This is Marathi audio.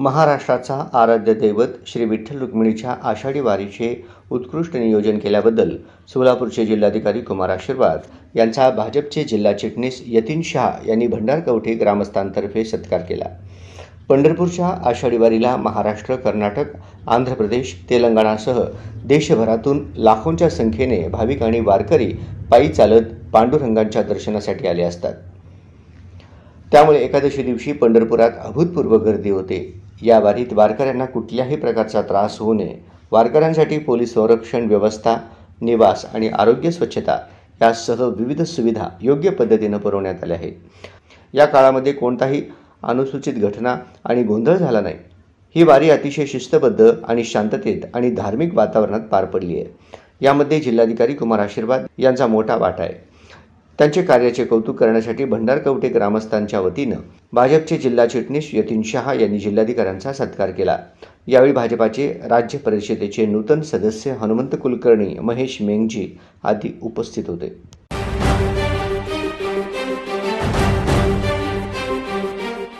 महाराष्ट्राचा आराध्य दैवत श्री विठ्ठल रुक्मिणीच्या आषाढी वारीचे उत्कृष्ट नियोजन केल्याबद्दल सोलापूरचे जिल्हाधिकारी कुमार आशीर्वाद यांचा भाजपचे जिल्हा चिटणीस यतीन शाह यांनी भंडारकवठे ग्रामस्थांतर्फे सत्कार केला। पंढरपूरच्या आषाढी वारीला महाराष्ट्र, कर्नाटक, आंध्र प्रदेश, तेलंगणासह देशभरातून लाखोंच्या संख्येने भाविक आणि वारकरी पायी चालत पांडुरंगाच्या दर्शनासाठी आले असतात। त्यामुळे एकादशी दिवशी पंढरपुरात अभूतपूर्व गर्दी होते। या वारीत वारकऱ्यांना कुठल्याही प्रकारचा त्रास होऊ नये, वारकऱ्यांसाठी पोलीस संरक्षण व्यवस्था, निवास आणि आरोग्य स्वच्छता यासह विविध सुविधा योग्य पद्धतीने पुरवण्यात आल्या आहेत। या काळामध्ये कोणताही अनुसूचित घटना आणि गोंधळ झाला नाही। ही वारी अतिशय शिस्तबद्ध आणि शांततेत आणि धार्मिक वातावरणात पार पडली आहे। यामध्ये जिल्हाधिकारी कुमार आशीर्वाद यांचा मोठा वाटा आहे। त्यांचे कार्याचे कौतुक करण्यासाठी भंडारकवठे ग्रामस्थांच्या वतीनं भाजपचे जिल्हा चिटणीस यतीन शाह यांनी जिल्हाधिकाऱ्यांचा सत्कार केला। यावेळी भाजपाचे राज्य परिषदेचे नूतन सदस्य हनुमंत कुलकर्णी, महेश मेंगजी आदी उपस्थित होते।